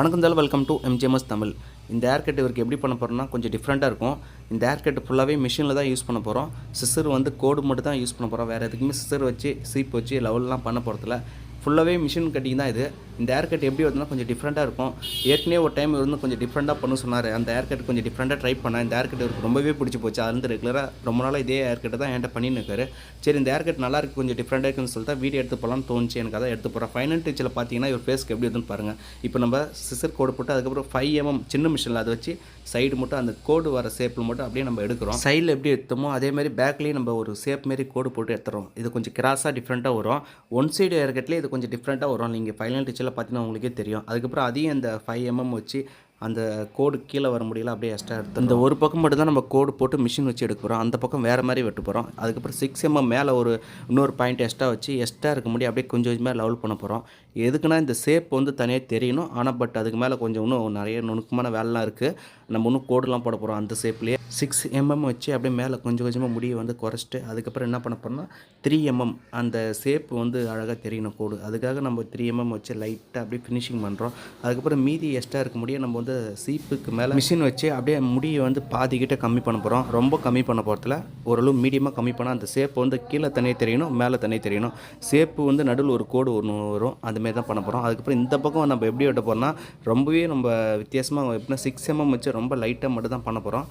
வணக்கம் தால் welcome to MGMS Tamil. இந்த hair cut இவருக்கு எப்படி பண்ண போகிறோம்னா கொஞ்சம் டிஃப்ரெண்ட்டாக இருக்கும். இந்த ஹேர் கட் ஃபுல்லாகவே மிஷினில் தான் யூஸ் பண்ண போகிறோம். சிசர் வந்து கோடு மட்டும் தான் யூஸ் பண்ண போகிறோம். வேறு எதுக்குமே சிசர் வச்சு சீப் வச்சு லெவல்லாம் பண்ண போகிறதில்ல. ஃபுல்லாகவே மிஷின் கட்டிங் தான் இது. இந்த ஹேர் கட் எப்படி வருதுன்னா கொஞ்சம் டிஃப்ரெண்ட்டாக இருக்கும். ஏற்கனவே ஒரு டைம் இவர் வந்து கொஞ்சம் டிஃப்ரெண்ட்டாக பண்ண சொன்னார். அந்த ஹேர் கட் கொஞ்சம் டிஃப்ரெண்ட்டாக ட்ரை பண்ணேன். இந்த ஹேர் கட் இவருக்கு ரொம்பவே பிடிச்சி போச்சு. அது வந்து ரெகுலராக ரொம்ப நாளாக இதே ஹேர் கட்டை தான் என்கிட்ட பண்ணின்னு இருக்காரு. சரி இந்த ஹேர் கட் நல்லா இருக்குது, கொஞ்சம் டிஃப்ரெண்ட்டாக இருக்குன்னு சொல்லிட்டு வீடியோ எடுத்து போகலான்னு தோணுச்சு. எனக்கு அதை எடுத்து போகிறேன். ஃபைனல் டச்சில் பார்த்தீங்கன்னா இவர் ஃபேஸ்க்கு எப்படி இருக்குன்னு பாருங்கள். இப்போ நம்ம சிசர் கோடு போட்டு அதுக்கப்புறம் 5 mm சின்ன மிஷினில் அதை வச்சு சைடு மட்டும் அந்த கோடு வர ஷேப்பில் மட்டும் அப்படியே நம்ம எடுக்கிறோம். சைடில் எப்படி எடுத்தோமோ அதேமாதிரி பேக்லேயும் நம்ம ஒரு ஷேப் மாரி கோடு போட்டு எடுத்துகிறோம். இது கொஞ்சம் கிராஸாக டிஃப்ரெண்ட்டாக வரும். ஒன் சைடு ஹேர் கட்லேயே இது கொஞ்சம் டிஃப்ரெண்ட்டாக வரும். நீங்கள் ஃபைனல் டச்சில் பார்த்தீங்கன்னா உங்களுக்கே தெரியும். அதுக்கப்புறம் அதையும் அந்த 5 mm வச்சு அந்த கோடு கீழே வர முடியல அப்படியே எக்ஸ்ட்ரா எடுத்து இந்த ஒரு பக்கம் மட்டும் தான் நம்ம கோடு போட்டு மிஷின் வச்சு எடுக்க போகிறோம். அந்த பக்கம் வேறு மாதிரி வெட்ட போகிறோம். அதுக்கப்புறம் 6 mm மேலே ஒரு இன்னொரு பாயிண்ட் எக்ஸ்ட்ரா வச்சு எக்ஸ்ட்ரா இருக்க முடியும் அப்படியே கொஞ்சம் கொஞ்சமாக லெவல் பண்ண போகிறோம். எதுக்குன்னா இந்த ஷேப் வந்து தனியாக தெரியணும். ஆனால் பட் அதுக்கு மேலே கொஞ்சம் இன்னும் நிறைய நுணுக்கமான வேலைலாம் இருக்குது. நம்ம இன்னும் கோடுலாம் போட போகிறோம். அந்த ஷேப்லேயே 6 mm வச்சு அப்படியே மேலே கொஞ்சம் கொஞ்சமாக முடியை வந்து குறைச்சிட்டு அதுக்கப்புறம் என்ன பண்ண போகிறோம்னா 3 mm அந்த ஷேப் வந்து அழகாக தெரியணும் கோடு. அதுக்காக நம்ம 3 mm வச்சு லைட்டாக அப்படியே ஃபினிஷிங் பண்ணுறோம். அதுக்கப்புறம் மீதி எக்ஸ்ட்ரா இருக்க முடியும் நம்ம வந்து சீப்புக்கு மேலே மிஷின் வச்சு அப்படியே முடியை வந்து பாதிக்கிட்ட கம்மி பண்ண போகிறோம். ரொம்ப கம்மி பண்ண போகிறதுல ஓரளவு மீடியமாக கம்மி பண்ணால் அந்த ஷேப் வந்து கீழே தனியாக தெரியணும், மேலே தனியாக தெரியணும். ஷேப்பு வந்து நடுவில் ஒரு கோடு ஒன்று வரும். அதுமாரி தான் பண்ண போகிறோம். அதுக்கப்புறம் இந்த பக்கம் நம்ம எப்படி வெட்ட போகிறோம்னா ரொம்பவே நம்ம வித்தியாசமாக எப்படின்னா 6 mm வச்சு ரொம்ப லைட்டாக மட்டும் தான் பண்ண போகிறோம்.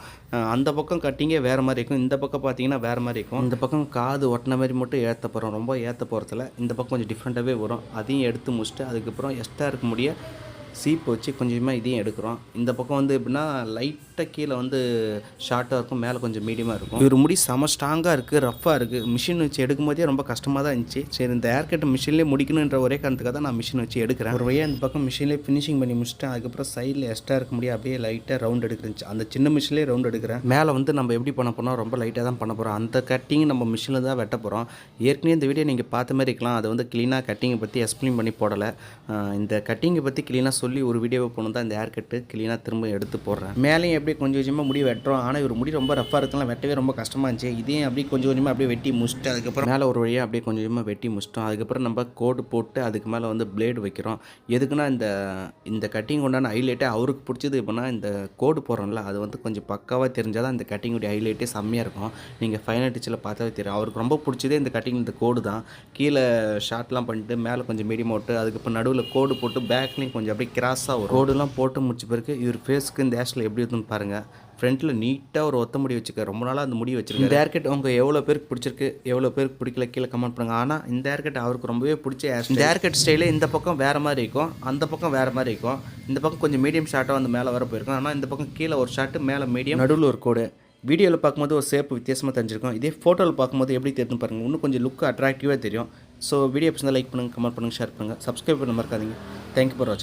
அந்த பக்கம் கட்டிங்கே வேறு மாதிரி இருக்கும். இந்த பக்கம் பார்த்தீங்கன்னா வேறு மாதிரி இருக்கும். இந்த பக்கம் காது ஒட்டின மாதிரி மட்டும் ஏற்ற போகிறோம். ரொம்ப ஏற்ற போகிறதுல இந்த பக்கம் கொஞ்சம் டிஃப்ரெண்ட்டாகவே வரும். அதையும் எடுத்து முடிச்சுட்டு அதுக்கப்புறம் எக்ஸ்ட்ரா இருக்க முடிய சீப்பு வச்சு கொஞ்சமாக இதையும் எடுக்கிறோம். இந்த பக்கம் வந்து எப்படின்னா லைட்டாக கீழே வந்து ஷார்ட்டாக இருக்கும், மேலே கொஞ்சம் மீடியமாக இருக்கும். இவர் முடி செம ஸ்ட்ராங்காக இருக்குது, ரஃப்பாக இருக்குது. மிஷின் வச்சு எடுக்கும் போதே ரொம்ப கஷ்டமாக தான் இருந்துச்சு. சரி இந்த ஹேர் கட்டை மிஷின்லேயே முடிக்கணுன்ற ஒரே காரணத்துக்காக தான் நான் மிஷின் வச்சு எடுக்கிறேன். ஒரு வழியாக இந்த பக்கம் மிஷின்லேயே ஃபினிஷிங் பண்ணி முடிச்சிட்டேன். அதுக்கப்புறம் சைடில் எக்ஸ்ட்ரா இருக்க முடியும் அப்படியே லைட்டாக ரவுண்ட் எடுக்கிறேன். அந்த சின்ன மிஷின்லேயே ரவுண்ட் எடுக்கிறேன். மேலே வந்து நம்ம எப்படி பண்ண போகிறோம், ரொம்ப லைட்டாக தான் பண்ண போகிறோம். அந்த கட்டிங் நம்ம மிஷினில் தான் வெட்ட போகிறோம். ஏற்கனவே இந்த வீடியோ நீங்கள் பார்த்த மாதிரி இருக்கலாம். அதை வந்து க்ளீனாக கட்டிங்கை பற்றி எக்ஸ்பிளைன் பண்ணி போடலை. இந்த கட்டிங்கை பற்றி க்ளீனாக சொல்லி ஒரு வீடியோவை போகணும் தான் இந்த ஹேர் கட்டு க்ளீனாக திரும்ப எடுத்து போடுறேன். மேலேயும் எப்படி கொஞ்சம் கொஞ்சமாக முடி வெட்டுறோம். ஆனால் இவர் முடி ரொம்ப ரஃப்பாக இருக்கலாம், வெட்டவே ரொம்ப கஷ்டமாக இருந்துச்சு. இதையும் அப்படியே கொஞ்சம் கொஞ்சமாக அப்படியே வெட்டி முடிச்சுட்டு அதுக்கப்புறம் மேலே ஒரு வழியாக அப்படியே கொஞ்சம் கொஞ்சமாக வெட்டி முடிச்சிட்டோம். அதுக்கப்புறம் நம்ம கோடு போட்டு அதுக்கு மேலே வந்து பிளேடு வைக்கிறோம். எதுக்குன்னா இந்த கட்டிங் உண்டான ஹைலைட்டே அவருக்கு பிடிச்சது எப்படின்னா இந்த கோடு போடுறோம்ல அது வந்து கொஞ்சம் பக்காவாக தெரிஞ்சால் தான் இந்த கட்டிங்குடைய ஹைலைட்டே செம்மையாக இருக்கும். நீங்கள் ஃபைனல் டச்சில் பார்த்தாவே தெரியும். அவருக்கு ரொம்ப பிடிச்சதே இந்த கட்டிங், இந்த கோடு தான். கீழே ஷார்ட்லாம் பண்ணிட்டு மேலே கொஞ்சம் மீடியம் போட்டு அதுக்கப்புறம் நடுவில் கோடு போட்டு பேக்லேயும் கொஞ்சம் அப்படியே கிராஸாக வரும். கோடுலாம் போட்டு முடிச்ச பிறகு இவர் ஃபேஸ்க்கு இந்த ஹேர்ஸ்டைல் எப்படி இருக்குன்னு பாருங்கள். ஃப்ரண்ட்டில் நீட்டாக ஒரு ஒத்த முடி வச்சுக்க, ரொம்ப நாளாக அந்த முடி வச்சுருக்கு. இந்த ஹேர் கட் உங்கள் எவ்வளோ பேருக்கு பிடிச்சிருக்கு, எவ்வளோ பேருக்கு பிடிக்கல கீழே கமெண்ட் பண்ணுங்கள். ஆனால் இந்த ஹேர் கட் அவருக்கு ரொம்பவே பிடிச்ச ஹேர். இந்த ஹேர் கட் ஸ்டைலே இந்த பக்கம் வேறு மாதிரி இருக்கும், அந்த பக்கம் வேறு மாதிரி இருக்கும். இந்த பக்கம் கொஞ்சம் மீடியம் ஷார்ட்டாக வந்து மேலே வர போயிருக்கும். ஆனால் இந்த பக்கம் கீழே ஒரு ஷார்ட்டு, மேலே மீடியம், நடுவில் ஒரு கோடு. வீடியோவில் பார்க்கும்போது ஒரு ஷேப் வித்தியாசமாக தெரிஞ்சிருக்கும். இதே ஃபோட்டோவில் பார்க்கும்போது எப்படி தெரியுதுன்னு பாருங்கள். இன்னும் கொஞ்சம் லுக் அட்ராக்டிவாக தெரியும். ஸோ வீடியோ பிடிச்சா லைக் பண்ணுங்கள், கமெண்ட் பண்ணுங்கள், ஷேர் பண்ணுங்கள், சப்ஸ்கிரைப் பண்ண மறக்காதீங்க. தேங்க்யூ ஃபார் வாட்சிங்.